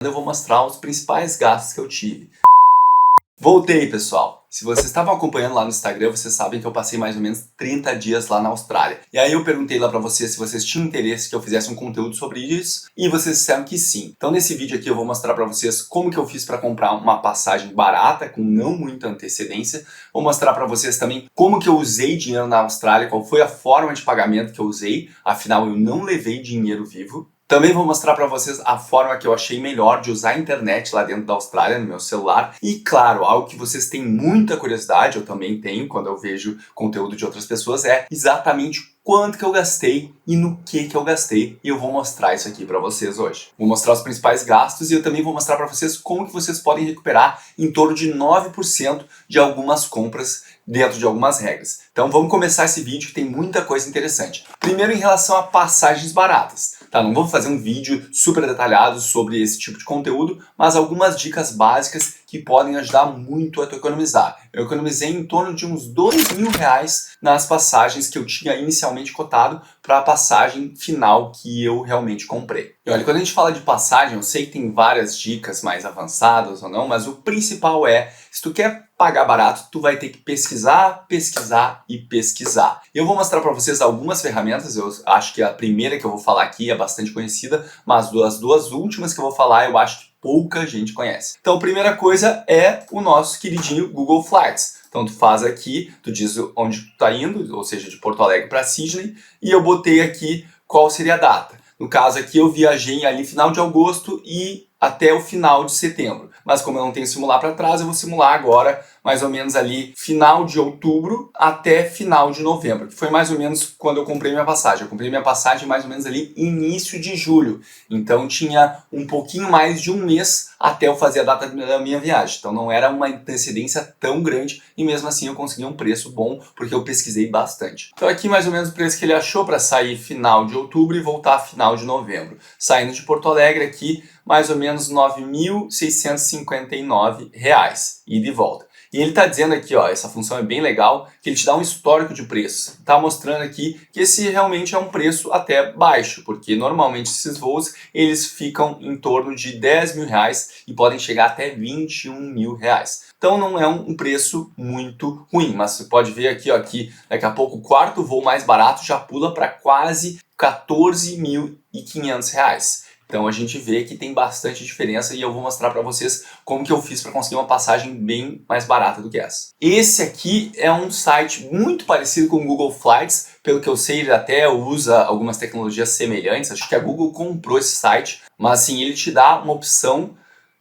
Eu vou mostrar os principais gastos que eu tive. Voltei, pessoal! Se vocês estavam acompanhando lá no Instagram, vocês sabem que eu passei mais ou menos 30 dias lá na Austrália. E aí eu perguntei lá pra vocês se vocês tinham interesse que eu fizesse um conteúdo sobre isso, e vocês disseram que sim. Então nesse vídeo aqui eu vou mostrar pra vocês como que eu fiz pra comprar uma passagem barata, com não muita antecedência. Vou mostrar pra vocês também como que eu usei dinheiro na Austrália, qual foi a forma de pagamento que eu usei, afinal eu não levei dinheiro vivo. Também vou mostrar para vocês a forma que eu achei melhor de usar a internet lá dentro da Austrália, no meu celular. E claro, algo que vocês têm muita curiosidade, eu também tenho quando eu vejo conteúdo de outras pessoas, é exatamente quanto que eu gastei e no que eu gastei. E eu vou mostrar isso aqui para vocês hoje. Vou mostrar os principais gastos e eu também vou mostrar para vocês como que vocês podem recuperar em torno de 9% de algumas compras dentro de algumas regras. Então vamos começar esse vídeo que tem muita coisa interessante. Primeiro em relação a passagens baratas. Tá, não vou fazer um vídeo super detalhado sobre esse tipo de conteúdo, mas algumas dicas básicas que podem ajudar muito a tu economizar. Eu economizei em torno de uns R$2.000 nas passagens que eu tinha inicialmente cotado para a passagem final que eu realmente comprei. E olha, quando a gente fala de passagem, eu sei que tem várias dicas mais avançadas ou não, mas o principal é, se tu quer pagar barato, tu vai ter que pesquisar, pesquisar e pesquisar. Eu vou mostrar para vocês algumas ferramentas, eu acho que a primeira que eu vou falar aqui é bastante conhecida, mas as duas últimas que eu vou falar eu acho que pouca gente conhece. Então a primeira coisa é o nosso queridinho Google Flights. Então tu faz aqui, tu diz onde tu tá indo, ou seja, de Porto Alegre para Sydney, e eu botei aqui qual seria a data. No caso aqui eu viajei ali final de agosto e até o final de setembro. Mas como eu não tenho simular para trás, eu vou simular agora mais ou menos ali final de outubro até final de novembro, que foi mais ou menos quando eu comprei minha passagem. Eu comprei minha passagem mais ou menos ali início de julho, então tinha um pouquinho mais de um mês até eu fazer a data da minha viagem. Então não era uma antecedência tão grande e mesmo assim eu consegui um preço bom porque eu pesquisei bastante. Então aqui mais ou menos o preço que ele achou para sair final de outubro e voltar final de novembro. Saindo de Porto Alegre aqui, mais ou menos R$ 9.659 e de volta. E ele está dizendo aqui, ó, essa função é bem legal, que ele te dá um histórico de preços. Está mostrando aqui que esse realmente é um preço até baixo, porque normalmente esses voos eles ficam em torno de R$10.000 e podem chegar até R$21.000. Então não é um preço muito ruim, mas você pode ver aqui, ó, que daqui a pouco o quarto voo mais barato já pula para quase R$14.500. Então a gente vê que tem bastante diferença e eu vou mostrar para vocês como que eu fiz para conseguir uma passagem bem mais barata do que essa. Esse aqui é um site muito parecido com o Google Flights, pelo que eu sei ele até usa algumas tecnologias semelhantes, acho que a Google comprou esse site, mas assim, ele te dá uma opção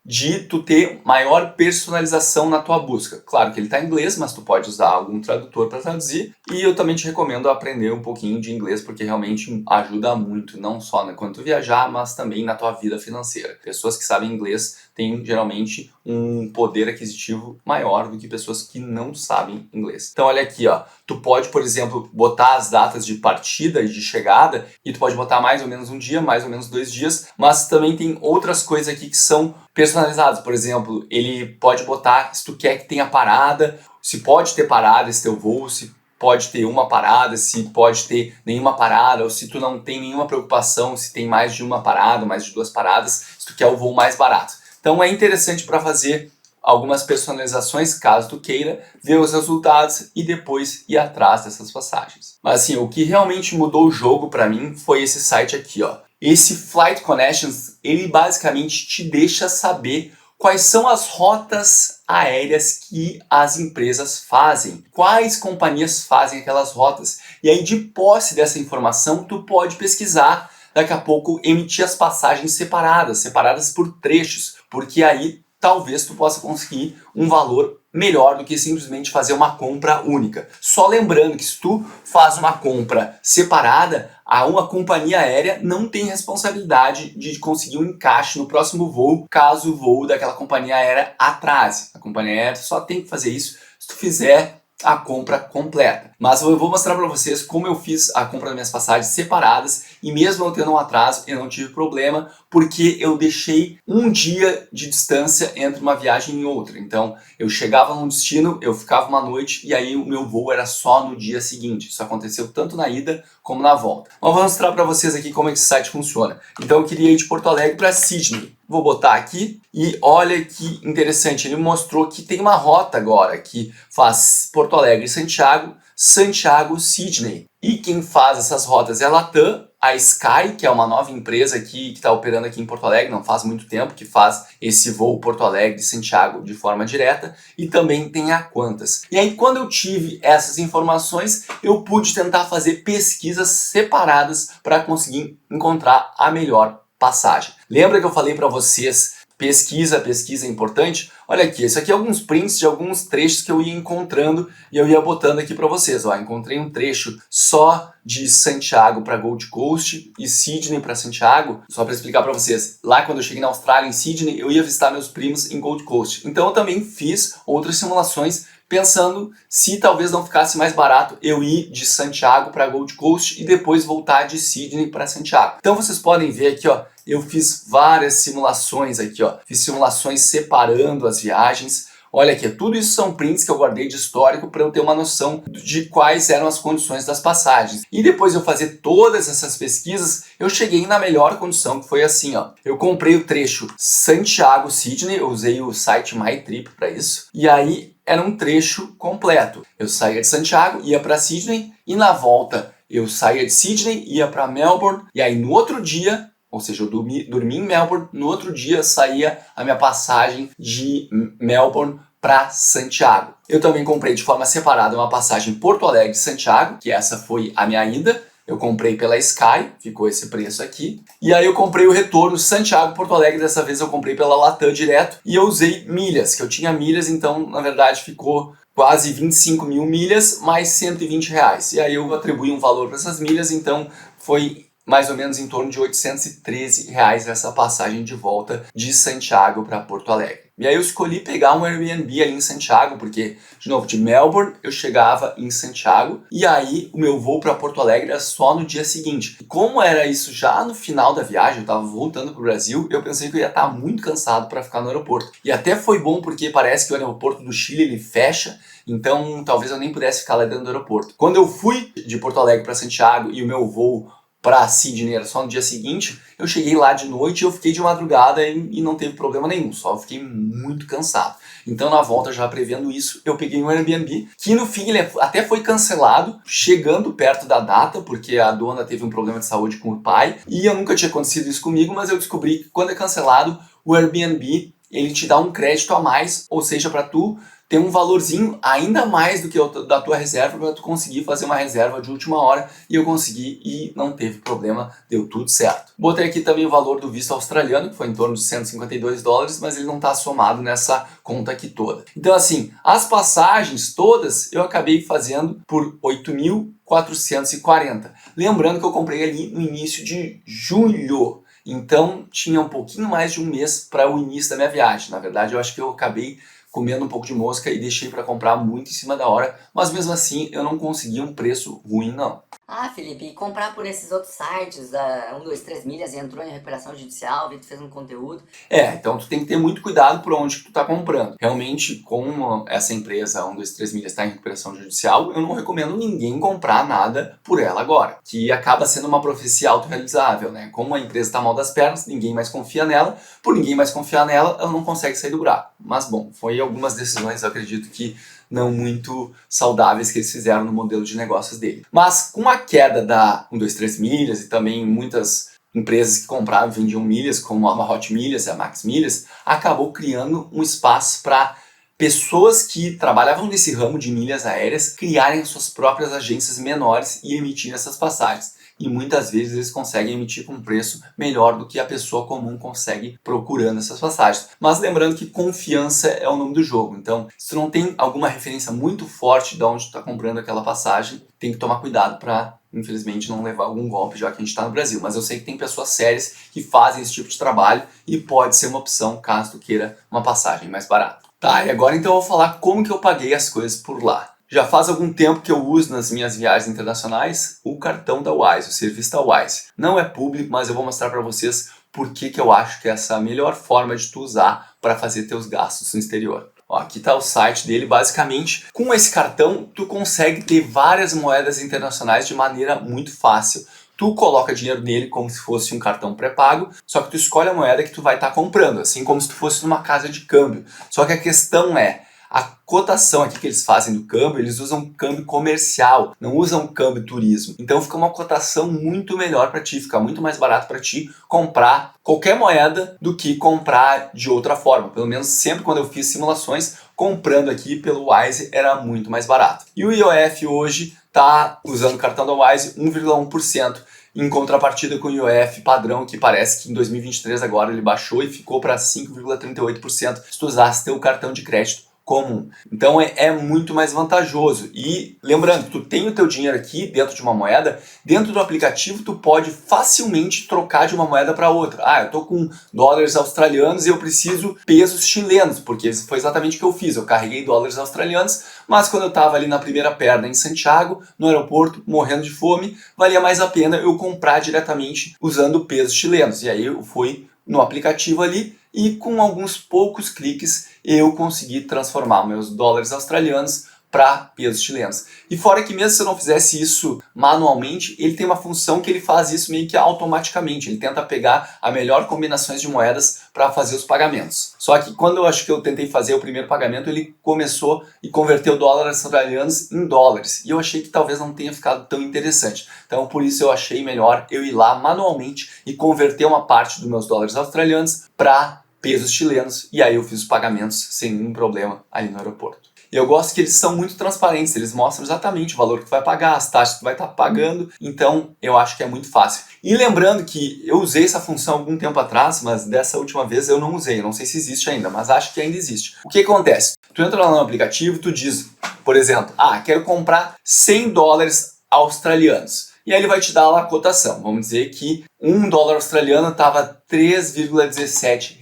de tu ter maior personalização na tua busca. Claro que ele está em inglês, mas tu pode usar algum tradutor para traduzir. E eu também te recomendo aprender um pouquinho de inglês, porque realmente ajuda muito, não só quando tu viajar, mas também na tua vida financeira. Pessoas que sabem inglês têm geralmente um poder aquisitivo maior do que pessoas que não sabem inglês. Então olha aqui, ó, tu pode, por exemplo, botar as datas de partida e de chegada, e tu pode botar mais ou menos um dia, mais ou menos 2 dias, mas também tem outras coisas aqui que são personalizados. Por exemplo, ele pode botar se tu quer que tenha parada, se pode ter parada esse teu voo, se pode ter uma parada, se pode ter nenhuma parada, ou se tu não tem nenhuma preocupação, se tem mais de uma parada, mais de 2 paradas, se tu quer o voo mais barato. Então é interessante para fazer algumas personalizações, caso tu queira, ver os resultados e depois ir atrás dessas passagens. Mas assim, o que realmente mudou o jogo para mim foi esse site aqui, ó. Esse Flight Connections, ele basicamente te deixa saber quais são as rotas aéreas que as empresas fazem, quais companhias fazem aquelas rotas. E aí, de posse dessa informação, tu pode pesquisar, daqui a pouco emitir as passagens separadas por trechos, porque aí talvez tu possa conseguir um valor melhor do que simplesmente fazer uma compra única. Só lembrando que se tu faz uma compra separada, uma companhia aérea não tem responsabilidade de conseguir um encaixe no próximo voo, caso o voo daquela companhia aérea atrase. A companhia aérea só tem que fazer isso se tu fizer a compra completa. Mas eu vou mostrar para vocês como eu fiz a compra das minhas passagens separadas e mesmo eu tendo um atraso, eu não tive problema porque eu deixei um dia de distância entre uma viagem e outra. Então eu chegava num destino, eu ficava uma noite e aí o meu voo era só no dia seguinte. Isso aconteceu tanto na ida como na volta. Mas vou mostrar para vocês aqui como esse site funciona. Então eu queria ir de Porto Alegre para Sydney. vou botar aqui e olha que interessante, ele mostrou que tem uma rota agora que faz Porto Alegre e Santiago, Santiago, Sydney. E quem faz essas rotas é a Latam, a Sky, que é uma nova empresa aqui que está operando aqui em Porto Alegre, não faz muito tempo, que faz esse voo Porto Alegre e Santiago de forma direta, e também tem a Qantas. E aí quando eu tive essas informações, eu pude tentar fazer pesquisas separadas para conseguir encontrar a melhor passagem. Lembra que eu falei para vocês, pesquisa é importante? Olha aqui, isso aqui é alguns prints de alguns trechos que eu ia encontrando e eu ia botando aqui para vocês. Ó, encontrei um trecho só de Santiago para Gold Coast e Sydney para Santiago. Só para explicar para vocês, lá quando eu cheguei na Austrália, em Sydney, eu ia visitar meus primos em Gold Coast. Então eu também fiz outras simulações pensando se talvez não ficasse mais barato eu ir de Santiago para Gold Coast e depois voltar de Sydney para Santiago. Então vocês podem ver aqui, ó, eu fiz várias simulações aqui, ó, fiz simulações separando as viagens. Olha aqui, tudo isso são prints que eu guardei de histórico para eu ter uma noção de quais eram as condições das passagens. E depois de eu fazer todas essas pesquisas, eu cheguei na melhor condição, que foi assim, ó. Eu comprei o trecho Santiago-Sydney, eu usei o site MyTrip para isso, e aí era um trecho completo. Eu saía de Santiago, ia para Sydney, e na volta eu saía de Sydney, ia para Melbourne, e aí no outro dia, ou seja, eu dormi em Melbourne, no outro dia saía a minha passagem de Melbourne para Santiago. Eu também comprei de forma separada uma passagem Porto Alegre-Santiago, que essa foi a minha ida. Eu comprei pela Sky, ficou esse preço aqui. E aí eu comprei o retorno Santiago-Porto Alegre, dessa vez eu comprei pela Latam direto. E eu usei milhas, que eu tinha milhas, então na verdade ficou quase 25 mil milhas, mais 120 reais. E aí eu atribuí um valor para essas milhas, então foi mais ou menos em torno de 813 reais essa passagem de volta de Santiago para Porto Alegre. E aí eu escolhi pegar um Airbnb ali em Santiago, porque, de novo, de Melbourne eu chegava em Santiago, e aí o meu voo para Porto Alegre era só no dia seguinte. E como era isso já no final da viagem, eu estava voltando para o Brasil, eu pensei que eu ia estar muito cansado para ficar no aeroporto. E até foi bom, porque parece que o aeroporto do Chile ele fecha, então talvez eu nem pudesse ficar lá dentro do aeroporto. Quando eu fui de Porto Alegre para Santiago e o meu voo para Sydney era só no dia seguinte, eu cheguei lá de noite e eu fiquei de madrugada e não teve problema nenhum, só eu fiquei muito cansado. Então na volta, já prevendo isso, eu peguei um Airbnb, que no fim ele até foi cancelado, chegando perto da data, porque a dona teve um problema de saúde com o pai, e eu nunca tinha acontecido isso comigo, mas eu descobri que quando é cancelado, o Airbnb ele te dá um crédito a mais, ou seja, para tu ter um valorzinho ainda mais do que o da tua reserva para tu conseguir fazer uma reserva de última hora, e eu consegui e não teve problema, deu tudo certo. Botei aqui também o valor do visto australiano, que foi em torno de 152 dólares, mas ele não está somado nessa conta aqui toda. Então assim, as passagens todas eu acabei fazendo por 8.440. Lembrando que eu comprei ali no início de julho. Então tinha um pouquinho mais de um mês para o início da minha viagem. Na verdade, eu acho que eu acabei comendo um pouco de mosca e deixei para comprar muito em cima da hora, mas mesmo assim eu não consegui um preço ruim não. Ah, Felipe, e comprar por esses outros sites, 123 milhas, e entrou em recuperação judicial, vi que tu fez um conteúdo. Então tu tem que ter muito cuidado por onde que tu tá comprando. Realmente, como essa empresa 123 milhas está em recuperação judicial, eu não recomendo ninguém comprar nada por ela agora, que acaba sendo uma profecia autorrealizável, né? Como a empresa está mal das pernas, ninguém mais confia nela, por ninguém mais confiar nela, ela não consegue sair do buraco. Mas bom, foi algumas decisões, eu acredito que não muito saudáveis que eles fizeram no modelo de negócios dele. Mas com a queda da 123 milhas e também muitas empresas que compravam e vendiam milhas, como a Hot Milhas e a Max Milhas, acabou criando um espaço para pessoas que trabalhavam nesse ramo de milhas aéreas criarem suas próprias agências menores e emitirem essas passagens. E muitas vezes eles conseguem emitir com um preço melhor do que a pessoa comum consegue procurando essas passagens. Mas lembrando que confiança é o nome do jogo. Então, se tu não tem alguma referência muito forte de onde tu está comprando aquela passagem, tem que tomar cuidado para, infelizmente, não levar algum golpe, já que a gente está no Brasil. Mas eu sei que tem pessoas sérias que fazem esse tipo de trabalho e pode ser uma opção caso tu queira uma passagem mais barata. Tá, e agora então eu vou falar como que eu paguei as coisas por lá. Já faz algum tempo que eu uso nas minhas viagens internacionais o cartão da Wise, o serviço da Wise. Não é público, mas eu vou mostrar para vocês por que eu acho que essa é a melhor forma de tu usar para fazer teus gastos no exterior. Ó, aqui está o site dele. Basicamente, com esse cartão tu consegue ter várias moedas internacionais de maneira muito fácil. tu coloca dinheiro nele como se fosse um cartão pré-pago, só que tu escolhe a moeda que tu vai estar comprando, assim como se tu fosse numa casa de câmbio. Só que a questão é, a cotação aqui que eles fazem do câmbio, eles usam câmbio comercial, não usam câmbio turismo. Então fica uma cotação muito melhor para ti, fica muito mais barato para ti comprar qualquer moeda do que comprar de outra forma. Pelo menos sempre quando eu fiz simulações, comprando aqui pelo Wise era muito mais barato. E o IOF hoje está usando o cartão da Wise 1,1%. Em contrapartida com o IOF padrão, que parece que em 2023 agora ele baixou e ficou para 5,38% se tu usasse teu cartão de crédito comum. Então é muito mais vantajoso. E lembrando, tu tem o teu dinheiro aqui dentro de uma moeda, dentro do aplicativo tu pode facilmente trocar de uma moeda para outra. Ah, eu tô com dólares australianos e eu preciso pesos chilenos, porque foi exatamente o que eu fiz. Eu carreguei dólares australianos, mas quando eu estava ali na primeira perna em Santiago, no aeroporto, morrendo de fome, valia mais a pena eu comprar diretamente usando pesos chilenos. E aí eu fui no aplicativo ali e com alguns poucos cliques eu consegui transformar meus dólares australianos para pesos chilenos. E fora que mesmo se eu não fizesse isso manualmente, ele tem uma função que ele faz isso meio que automaticamente. Ele tenta pegar a melhor combinações de moedas para fazer os pagamentos. Só que quando eu acho que eu tentei fazer o primeiro pagamento, ele começou e converteu dólares australianos em dólares. E eu achei que talvez não tenha ficado tão interessante. Então por isso eu achei melhor eu ir lá manualmente e converter uma parte dos meus dólares australianos para pesos chilenos. E aí eu fiz os pagamentos sem nenhum problema ali no aeroporto. E eu gosto que eles são muito transparentes, eles mostram exatamente o valor que tu vai pagar, as taxas que tu vai estar pagando, então eu acho que é muito fácil. E lembrando que eu usei essa função algum tempo atrás, mas dessa última vez eu não usei, eu não sei se existe ainda, mas acho que ainda existe. O que acontece? Tu entra lá no aplicativo, tu diz, por exemplo, quero comprar 100 dólares australianos. E aí ele vai te dar lá a cotação. Vamos dizer que $1 australiano estava R$3,17.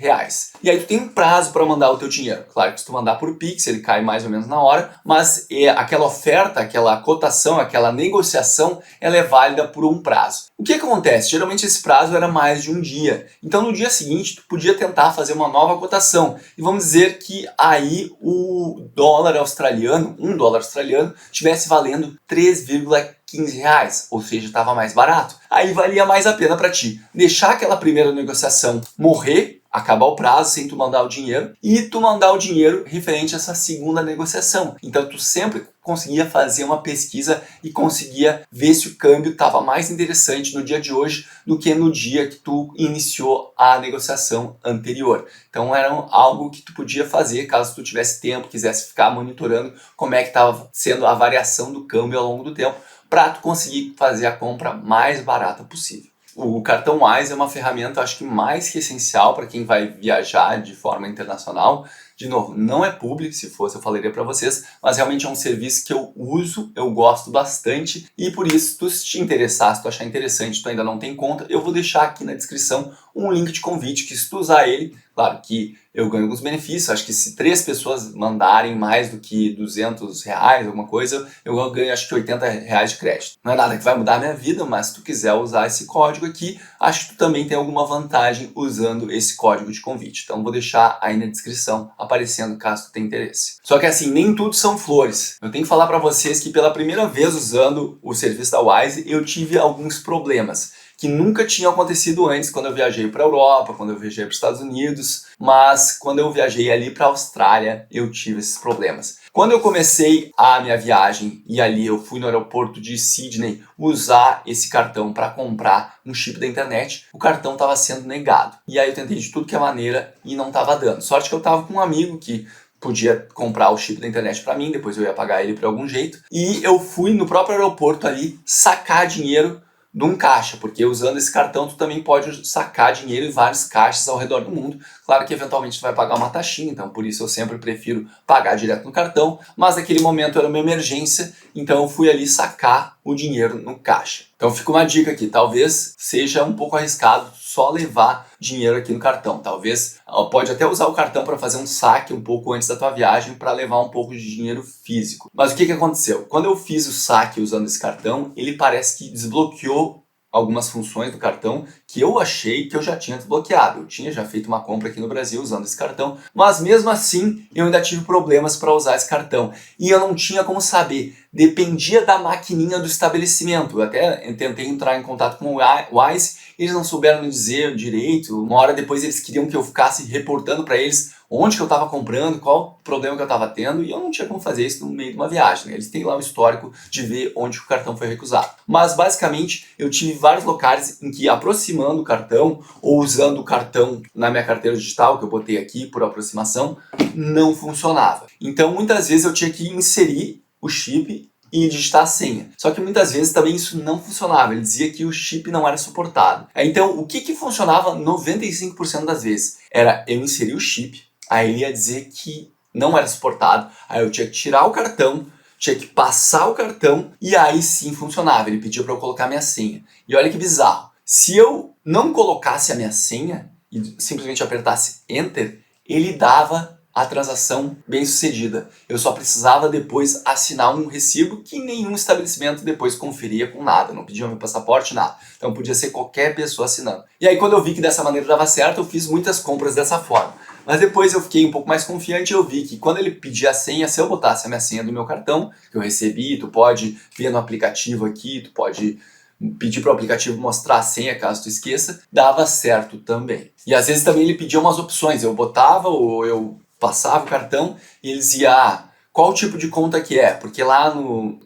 E aí tu tem um prazo para mandar o teu dinheiro. Claro que se tu mandar por Pix, ele cai mais ou menos na hora, mas aquela oferta, aquela cotação, aquela negociação, ela é válida por um prazo. O que acontece? Geralmente esse prazo era mais de um dia. Então no dia seguinte tu podia tentar fazer uma nova cotação. E vamos dizer que aí o dólar australiano, $1 australiano, estivesse valendo R$3,15, ou seja, estava mais barato. Aí valia mais a pena para ti deixar aquela primeira negociação morrer, acabar o prazo sem tu mandar o dinheiro, e tu mandar o dinheiro referente a essa segunda negociação. Então tu sempre conseguia fazer uma pesquisa e conseguia ver se o câmbio estava mais interessante no dia de hoje do que no dia que tu iniciou a negociação anterior. Então era algo que tu podia fazer caso tu tivesse tempo, quisesse ficar monitorando como é que estava sendo a variação do câmbio ao longo do tempo, para tu conseguir fazer a compra mais barata possível. O cartão Wise é uma ferramenta, acho que mais que essencial para quem vai viajar de forma internacional. De novo, não é publi, se fosse eu falaria para vocês, mas realmente é um serviço que eu uso, eu gosto bastante e por isso, se tu te interessar, se tu achar interessante, tu ainda não tem conta, eu vou deixar aqui na descrição um link de convite que se tu usar ele, claro que eu ganho alguns benefícios, acho que se 3 pessoas mandarem mais do que R$200, alguma coisa, eu ganho acho que R$80 de crédito. Não é nada que vai mudar a minha vida, mas se tu quiser usar esse código aqui, acho que tu também tem alguma vantagem usando esse código de convite. Então vou deixar aí na descrição aparecendo caso tu tenha interesse. Só que assim, nem tudo são flores. Eu tenho que falar para vocês que pela primeira vez usando o serviço da Wise, eu tive alguns problemas que nunca tinham acontecido antes quando eu viajei para a Europa, quando eu viajei para os Estados Unidos, mas quando eu viajei ali para a Austrália, eu tive esses problemas. Quando eu comecei a minha viagem e ali eu fui no aeroporto de Sydney usar esse cartão para comprar um chip da internet, o cartão estava sendo negado. E aí eu tentei de tudo que é maneira e não estava dando. Sorte que eu estava com um amigo que podia comprar o chip da internet para mim, depois eu ia pagar ele por algum jeito. E eu fui no próprio aeroporto ali sacar dinheiro de um caixa, porque usando esse cartão tu também pode sacar dinheiro em vários caixas ao redor do mundo. Claro que eventualmente tu vai pagar uma taxinha, então por isso eu sempre prefiro pagar direto no cartão, mas naquele momento era uma emergência, então eu fui ali sacar o dinheiro no caixa. Então fica uma dica aqui, talvez seja um pouco arriscado só levar dinheiro aqui no cartão. Talvez pode até usar o cartão para fazer um saque um pouco antes da tua viagem para levar um pouco de dinheiro físico. Mas o que aconteceu? Quando eu fiz o saque usando esse cartão, ele parece que desbloqueou algumas funções do cartão que eu achei que eu já tinha desbloqueado. Eu tinha já feito uma compra aqui no Brasil usando esse cartão, mas mesmo assim eu ainda tive problemas para usar esse cartão. E eu não tinha como saber, dependia da maquininha do estabelecimento. Eu até tentei entrar em contato com o Wise, eles não souberam me dizer direito. Uma hora depois eles queriam que eu ficasse reportando para eles onde que eu estava comprando, qual o problema que eu estava tendo, e eu não tinha como fazer isso no meio de uma viagem, né? Eles têm lá o histórico de ver onde o cartão foi recusado. Mas basicamente eu tive vários locais em que aproximando o cartão ou usando o cartão na minha carteira digital, que eu botei aqui por aproximação, não funcionava. Então muitas vezes eu tinha que inserir o chip e digitar a senha. Só que muitas vezes também isso não funcionava, ele dizia que o chip não era suportado. Então o que funcionava 95% das vezes? Era eu inserir o chip, aí ele ia dizer que não era suportado, aí eu tinha que tirar o cartão, tinha que passar o cartão e aí sim funcionava. Ele pedia para eu colocar minha senha. E olha que bizarro, se eu não colocasse a minha senha e simplesmente apertasse Enter, ele dava a transação bem sucedida. Eu só precisava depois assinar um recibo que nenhum estabelecimento depois conferia com nada, não pedia meu passaporte, nada. Então podia ser qualquer pessoa assinando. E aí quando eu vi que dessa maneira dava certo, eu fiz muitas compras dessa forma. Mas depois eu fiquei um pouco mais confiante e eu vi que quando ele pedia a senha, se eu botasse a minha senha do meu cartão, que eu recebi, tu pode ver no aplicativo aqui, tu pode pedir para o aplicativo mostrar a senha caso tu esqueça, dava certo também. E às vezes também ele pedia umas opções, eu botava ou eu passava o cartão e eles iam, qual tipo de conta que é? Porque lá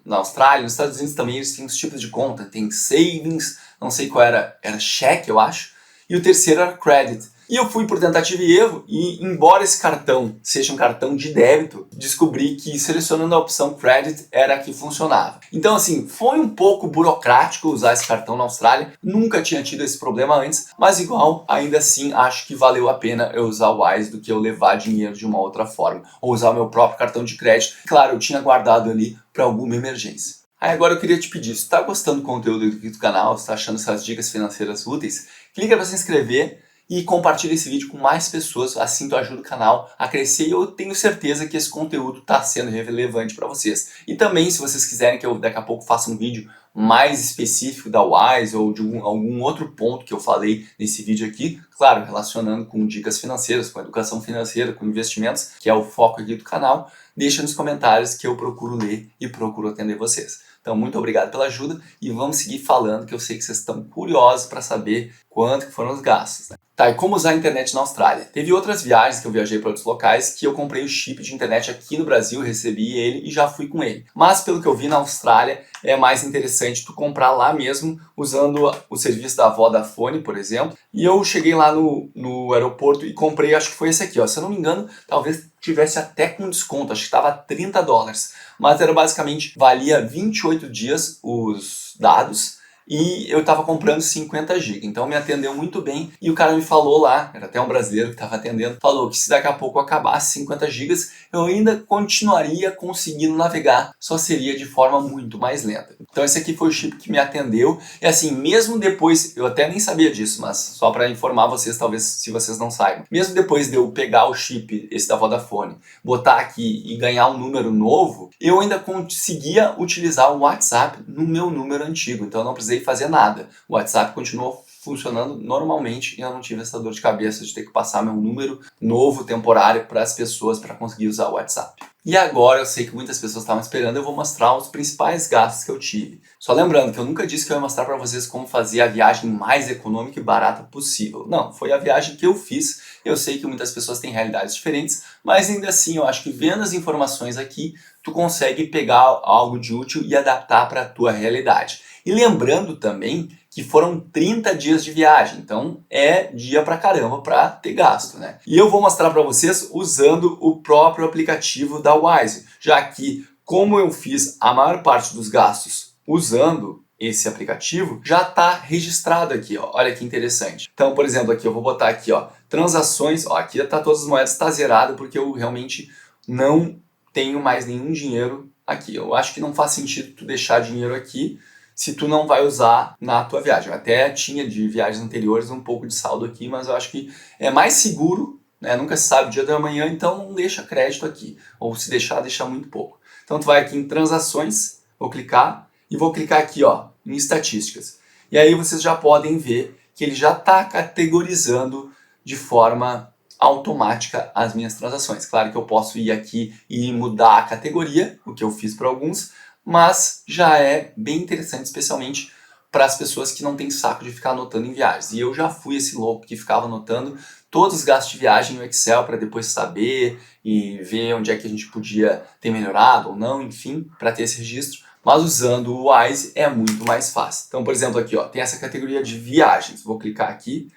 na Austrália, nos Estados Unidos também eles têm os tipos de conta, tem savings, não sei qual era cheque eu acho, e o terceiro era credit. E eu fui por tentativa e erro e, embora esse cartão seja um cartão de débito, descobri que selecionando a opção Credit era a que funcionava. Então assim, foi um pouco burocrático usar esse cartão na Austrália, nunca tinha tido esse problema antes, mas igual, ainda assim, acho que valeu a pena eu usar o Wise do que eu levar dinheiro de uma outra forma, ou usar o meu próprio cartão de crédito. Claro, eu tinha guardado ali para alguma emergência. Aí agora eu queria te pedir, se tu tá gostando do conteúdo aqui do canal, se tá achando essas dicas financeiras úteis, clica para se inscrever e compartilha esse vídeo com mais pessoas, assim tu ajuda o canal a crescer e eu tenho certeza que esse conteúdo está sendo relevante para vocês. E também, se vocês quiserem que eu daqui a pouco faça um vídeo mais específico da Wise ou de algum outro ponto que eu falei nesse vídeo aqui, claro, relacionando com dicas financeiras, com educação financeira, com investimentos, que é o foco aqui do canal, deixa nos comentários que eu procuro ler e procuro atender vocês. Então, muito obrigado pela ajuda e vamos seguir falando, que eu sei que vocês estão curiosos para saber quanto que foram os gastos, né? Tá, e como usar a internet na Austrália? Teve outras viagens que eu viajei para outros locais que eu comprei o chip de internet aqui no Brasil, recebi ele e já fui com ele. Mas pelo que eu vi na Austrália, é mais interessante tu comprar lá mesmo, usando o serviço da Vodafone, por exemplo. E eu cheguei lá no aeroporto e comprei, acho que foi esse aqui, ó. Se eu não me engano, talvez tivesse até com desconto, acho que estava $30. Mas era basicamente, valia 28 dias os dados, e eu estava comprando 50 GB, então me atendeu muito bem e o cara me falou lá, era até um brasileiro que estava atendendo, falou que se daqui a pouco acabasse 50 GB, eu ainda continuaria conseguindo navegar, só seria de forma muito mais lenta. Então esse aqui foi o chip que me atendeu e assim, mesmo depois, eu até nem sabia disso, mas só para informar vocês, talvez se vocês não saibam, mesmo depois de eu pegar o chip, esse da Vodafone, botar aqui e ganhar um número novo, eu ainda conseguia utilizar o WhatsApp no meu número antigo, então eu não precisei fazer nada. O WhatsApp continuou funcionando normalmente e eu não tive essa dor de cabeça de ter que passar meu número novo, temporário, para as pessoas para conseguir usar o WhatsApp. E agora eu sei que muitas pessoas estavam esperando, eu vou mostrar os principais gastos que eu tive. Só lembrando que eu nunca disse que eu ia mostrar para vocês como fazer a viagem mais econômica e barata possível. Não, foi a viagem que eu fiz. Eu sei que muitas pessoas têm realidades diferentes, mas ainda assim eu acho que vendo as informações aqui, tu consegue pegar algo de útil e adaptar para a tua realidade. E lembrando também que foram 30 dias de viagem, então é dia pra caramba pra ter gasto, né? E eu vou mostrar pra vocês usando o próprio aplicativo da Wise, já que como eu fiz a maior parte dos gastos usando esse aplicativo, já está registrado aqui, ó. Olha que interessante. Então, por exemplo, aqui eu vou botar aqui, ó, transações, ó, aqui tá todas as moedas, está zerado porque eu realmente não tenho mais nenhum dinheiro aqui. Eu acho que não faz sentido tu deixar dinheiro aqui se tu não vai usar na tua viagem. Eu até tinha de viagens anteriores um pouco de saldo aqui, mas eu acho que é mais seguro, né? Nunca se sabe o dia da manhã, então não deixa crédito aqui. Ou se deixar, deixa muito pouco. Então tu vai aqui em transações, vou clicar e vou clicar aqui, ó, em estatísticas. E aí vocês já podem ver que ele já está categorizando de forma automática as minhas transações. Claro que eu posso ir aqui e mudar a categoria, o que eu fiz para alguns, mas já é bem interessante, especialmente para as pessoas que não têm saco de ficar anotando em viagens. E eu já fui esse louco que ficava anotando todos os gastos de viagem no Excel para depois saber e ver onde é que a gente podia ter melhorado ou não, enfim, para ter esse registro. Mas usando o Wise é muito mais fácil. Então, por exemplo, aqui ó, tem essa categoria de viagens. Vou clicar aqui.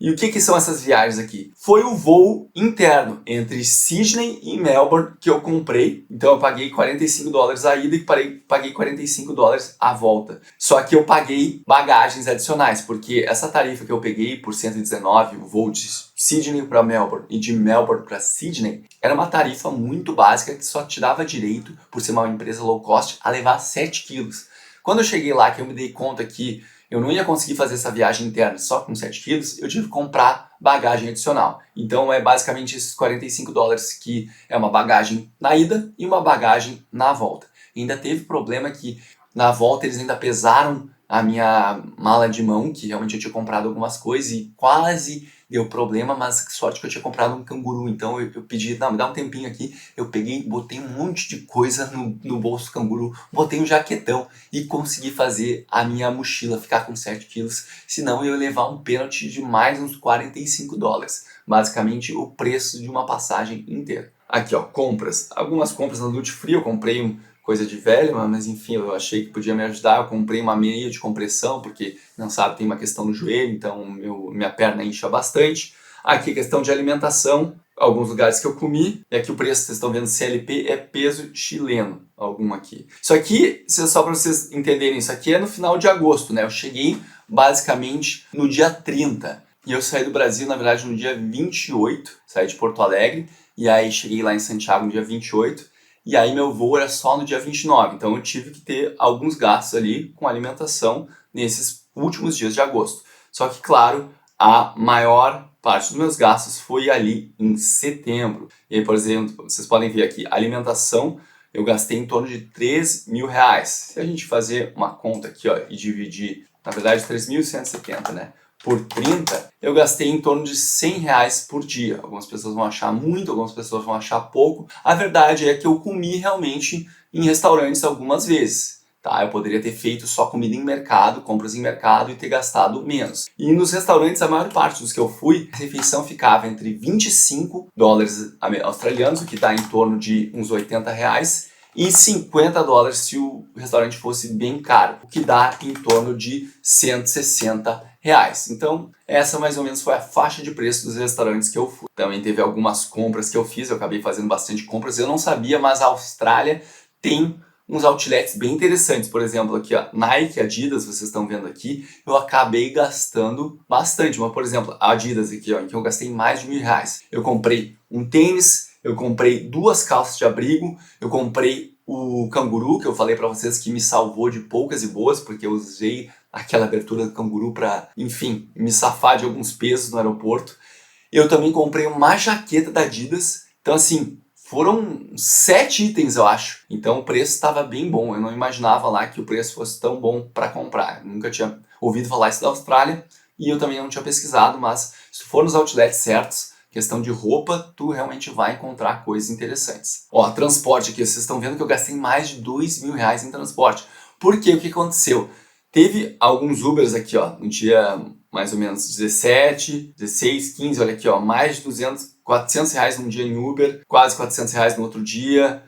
E o que são essas viagens aqui? Foi o voo interno entre Sydney e Melbourne que eu comprei. Então eu paguei $45 a ida e paguei $45 a volta. Só que eu paguei bagagens adicionais, porque essa tarifa que eu peguei por 119, o voo de Sydney para Melbourne e de Melbourne para Sydney, era uma tarifa muito básica que só te dava direito, por ser uma empresa low cost, a levar 7 quilos. Quando eu cheguei lá, que eu me dei conta que eu não ia conseguir fazer essa viagem interna só com 7 quilos, eu tive que comprar bagagem adicional. Então é basicamente esses $45 que é uma bagagem na ida e uma bagagem na volta. E ainda teve problema que na volta eles ainda pesaram a minha mala de mão, que realmente eu tinha comprado algumas coisas e quase deu problema, mas que sorte que eu tinha comprado um canguru. Então eu pedi, não, me dá um tempinho aqui. Eu peguei, botei um monte de coisa no bolso do canguru, botei um jaquetão e consegui fazer a minha mochila ficar com 7 quilos. Senão eu ia levar um pênalti de mais uns $45. Basicamente o preço de uma passagem inteira. Aqui ó, compras. Algumas compras na Duty Free, eu comprei coisa de velho, mas enfim, eu achei que podia me ajudar. Eu comprei uma meia de compressão, porque, não sabe, tem uma questão no joelho, então minha perna incha bastante. Aqui, questão de alimentação, alguns lugares que eu comi, e aqui o preço, vocês estão vendo, CLP é peso chileno, algum aqui. Isso aqui, só para vocês entenderem, isso aqui é no final de agosto, né? Eu cheguei basicamente no dia 30, e eu saí do Brasil, na verdade, no dia 28, saí de Porto Alegre, e aí cheguei lá em Santiago no dia 28, e aí meu voo era só no dia 29, então eu tive que ter alguns gastos ali com alimentação nesses últimos dias de agosto. Só que, claro, a maior parte dos meus gastos foi ali em setembro. E aí, por exemplo, vocês podem ver aqui, alimentação, eu gastei em torno de R$3.000. Se a gente fazer uma conta aqui ó, e dividir, na verdade 3.170, né? Por 30, eu gastei em torno de R$100 por dia. Algumas pessoas vão achar muito, algumas pessoas vão achar pouco. A verdade é que eu comi realmente em restaurantes algumas vezes. Tá? Eu poderia ter feito só comida em mercado, compras em mercado e ter gastado menos. E nos restaurantes, a maior parte dos que eu fui, a refeição ficava entre $25 australianos, o que dá em torno de uns R$80, e $50 se o restaurante fosse bem caro, o que dá em torno de R$160. Então, essa mais ou menos foi a faixa de preço dos restaurantes que eu fui. Também teve algumas compras que eu fiz, eu acabei fazendo bastante compras, eu não sabia, mas a Austrália tem uns outlets bem interessantes. Por exemplo, aqui ó, Nike, Adidas, vocês estão vendo aqui, eu acabei gastando bastante. Mas, por exemplo, a Adidas aqui, ó, em que eu gastei mais de R$1.000. Eu comprei um tênis, eu comprei 2 calças de abrigo, eu comprei o canguru, que eu falei para vocês que me salvou de poucas e boas, porque eu usei aquela abertura do canguru para, enfim, me safar de alguns pesos no aeroporto. Eu também comprei uma jaqueta da Adidas. Então, assim, foram 7 itens, eu acho. Então, o preço estava bem bom. Eu não imaginava lá que o preço fosse tão bom para comprar. Eu nunca tinha ouvido falar isso da Austrália e eu também não tinha pesquisado, mas se for nos outlets certos, questão de roupa, tu realmente vai encontrar coisas interessantes. Ó, transporte aqui, vocês estão vendo que eu gastei mais de R$2.000 em transporte. Por quê? O que aconteceu? Teve alguns Ubers aqui, ó, no dia mais ou menos 17, 16, 15, olha aqui, ó, mais de 200, R$400 num dia em Uber, quase R$400 no outro dia.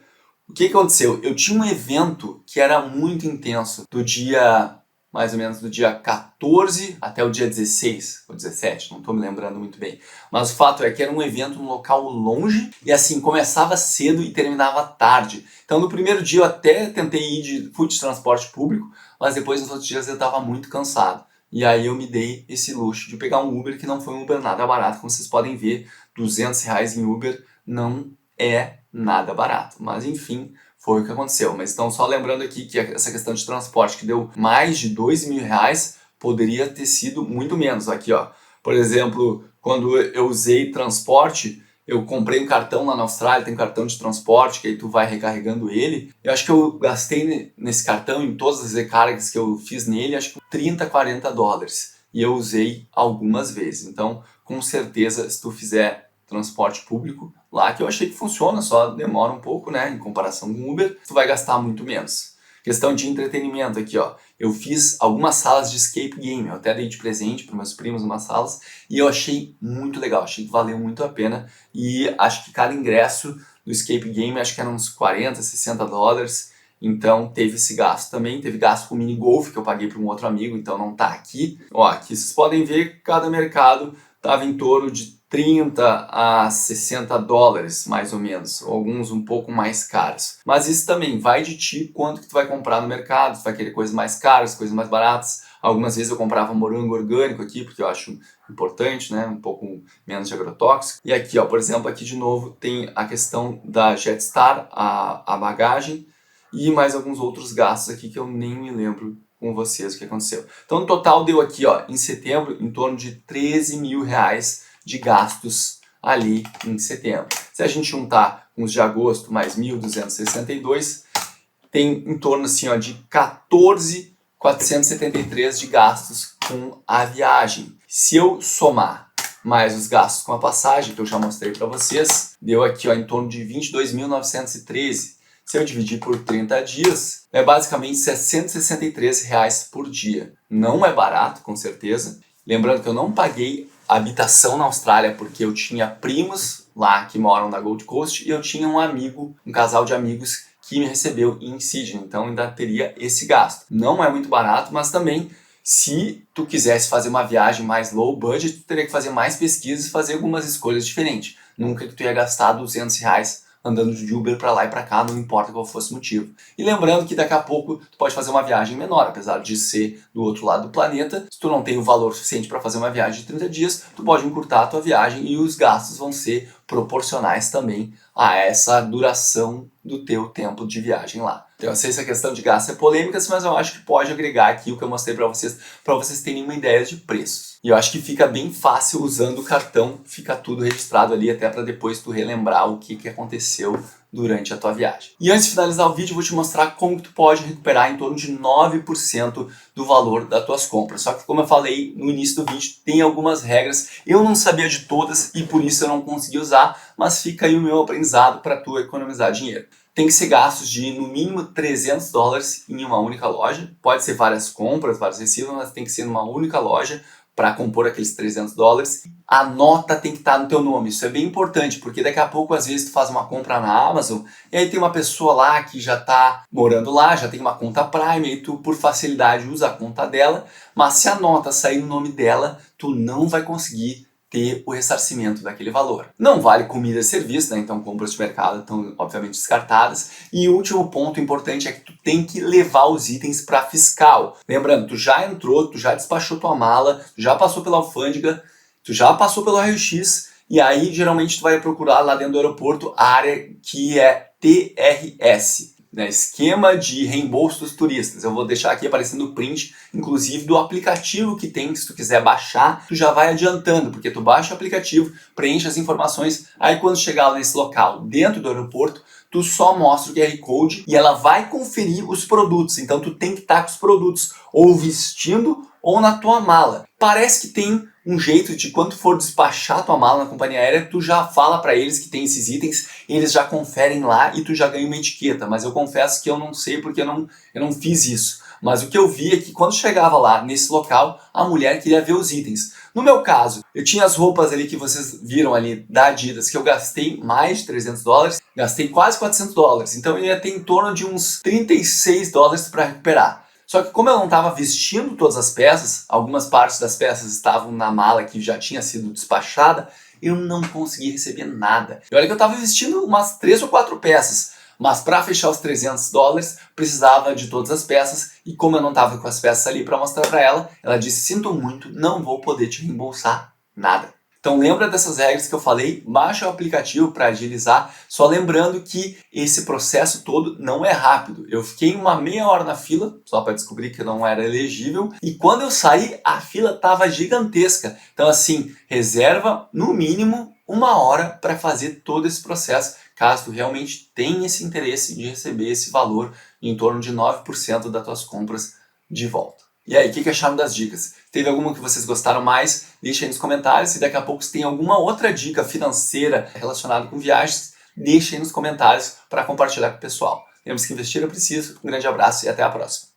O que aconteceu? Eu tinha um evento que era muito intenso, do dia, mais ou menos do dia 14 até o dia 16, ou 17, não estou me lembrando muito bem. Mas o fato é que era um evento num local longe e assim, começava cedo e terminava tarde. Então no primeiro dia eu até tentei ir fui de transporte público, mas depois nos outros dias eu estava muito cansado. E aí eu me dei esse luxo de pegar um Uber que não foi um Uber nada barato. Como vocês podem ver, R$200 em Uber não é nada barato. Mas enfim, foi o que aconteceu. Mas então só lembrando aqui que essa questão de transporte que deu mais de R$2.000 poderia ter sido muito menos. Aqui ó, por exemplo, quando eu usei transporte, eu comprei um cartão lá na Austrália, tem um cartão de transporte, que aí tu vai recarregando ele. Eu acho que eu gastei nesse cartão, em todas as recargas que eu fiz nele, acho que 30, 40 dólares. E eu usei algumas vezes. Então, com certeza, se tu fizer transporte público lá, que eu achei que funciona, só demora um pouco, né, em comparação com o Uber, tu vai gastar muito menos. Questão de entretenimento aqui, ó. Eu fiz algumas salas de escape game, eu até dei de presente para meus primos umas salas, e eu achei muito legal, achei que valeu muito a pena, e acho que cada ingresso do escape game, acho que eram uns 40, 60 dólares, então teve esse gasto também, teve gasto com mini golf, que eu paguei para um outro amigo, então não tá aqui. Ó, aqui vocês podem ver que cada mercado estava em torno de 30 a 60 dólares, mais ou menos, alguns um pouco mais caros. Mas isso também vai de ti, quanto que tu vai comprar no mercado, tu vai querer coisas mais caras, coisas mais baratas. Algumas vezes eu comprava morango orgânico aqui, porque eu acho importante, né, um pouco menos de agrotóxico. E aqui, ó, por exemplo, aqui de novo tem a questão da Jetstar, a bagagem, e mais alguns outros gastos aqui que eu nem me lembro com vocês o que aconteceu. Então, no total deu aqui, ó, em setembro, em torno de 13 mil reais de gastos ali em setembro. Se a gente juntar com os de agosto mais 1.262, tem em torno assim, ó, de 14.473 de gastos com a viagem. Se eu somar mais os gastos com a passagem, que eu já mostrei para vocês, deu aqui, ó, em torno de 22.913. Se eu dividir por 30 dias, é basicamente R$ 663 reais por dia. Não é barato, com certeza. Lembrando que eu não paguei habitação na Austrália porque eu tinha primos lá que moram na Gold Coast e eu tinha um amigo, um casal de amigos que me recebeu em Sydney, então ainda teria esse gasto. Não é muito barato, mas também se tu quisesse fazer uma viagem mais low budget, tu teria que fazer mais pesquisas e fazer algumas escolhas diferentes. Nunca que tu ia gastar 200 reais andando de Uber para lá e para cá, não importa qual fosse o motivo. E lembrando que daqui a pouco tu pode fazer uma viagem menor, apesar de ser do outro lado do planeta. Se tu não tem o valor suficiente para fazer uma viagem de 30 dias, tu pode encurtar a tua viagem e os gastos vão ser proporcionais também a essa duração do teu tempo de viagem lá. Então eu sei se a questão de gasto é polêmica, mas eu acho que pode agregar aqui o que eu mostrei para vocês terem uma ideia de preços. E eu acho que fica bem fácil usando o cartão, fica tudo registrado ali até para depois tu relembrar o que aconteceu durante a tua viagem. E antes de finalizar o vídeo, eu vou te mostrar como que tu pode recuperar em torno de 9% do valor das tuas compras. Só que como eu falei no início do vídeo, tem algumas regras, eu não sabia de todas e por isso eu não consegui usar, mas fica aí o meu aprendizado para tu economizar dinheiro. Tem que ser gastos de no mínimo 300 dólares em uma única loja, pode ser várias compras, vários recibos, mas tem que ser numa única loja para compor aqueles 300 dólares. A nota tem que estar no teu nome, isso é bem importante, porque daqui a pouco às vezes tu faz uma compra na Amazon e aí tem uma pessoa lá que já está morando lá, já tem uma conta Prime e tu por facilidade usa a conta dela, mas se a nota sair no nome dela, tu não vai conseguir ter o ressarcimento daquele valor. Não vale comida e serviço, né? Então compras de mercado estão obviamente descartadas. E o último ponto importante é que tu tem que levar os itens para fiscal. Lembrando, tu já entrou, tu já despachou tua mala, tu já passou pela alfândega, tu já passou pelo raio-x e aí geralmente tu vai procurar lá dentro do aeroporto a área que é TRS. Né, esquema de reembolso dos turistas. Eu vou deixar aqui aparecendo o print, inclusive do aplicativo que tem, se tu quiser baixar, tu já vai adiantando, porque tu baixa o aplicativo, preenche as informações, aí quando chegar nesse local, dentro do aeroporto, tu só mostra o QR Code e ela vai conferir os produtos, então tu tem que estar com os produtos ou vestindo ou na tua mala. Parece que tem um jeito de quando for despachar tua mala na companhia aérea, tu já fala para eles que tem esses itens, eles já conferem lá e tu já ganha uma etiqueta, mas eu confesso que eu não sei porque eu não fiz isso. Mas o que eu vi é que quando chegava lá nesse local, a mulher queria ver os itens. No meu caso, eu tinha as roupas ali que vocês viram ali da Adidas, que eu gastei mais de 300 dólares, gastei quase 400 dólares, então eu ia ter em torno de uns 36 dólares para recuperar. Só que como eu não estava vestindo todas as peças, algumas partes das peças estavam na mala que já tinha sido despachada, eu não consegui receber nada. E olha que eu estava vestindo umas 3 ou 4 peças, mas para fechar os 300 dólares precisava de todas as peças e como eu não estava com as peças ali para mostrar para ela, ela disse, sinto muito, não vou poder te reembolsar nada. Então lembra dessas regras que eu falei, baixa o aplicativo para agilizar, só lembrando que esse processo todo não é rápido. Eu fiquei uma meia hora na fila, só para descobrir que eu não era elegível, e quando eu saí, a fila estava gigantesca. Então assim, reserva no mínimo 1 hora para fazer todo esse processo, caso tu realmente tenha esse interesse de receber esse valor em torno de 9% das tuas compras de volta. E aí, o que acharam das dicas? Teve alguma que vocês gostaram mais? Deixa aí nos comentários. E daqui a pouco, se tem alguma outra dica financeira relacionada com viagens, deixa aí nos comentários para compartilhar com o pessoal. Lembre-se que investir é preciso. Um grande abraço e até a próxima.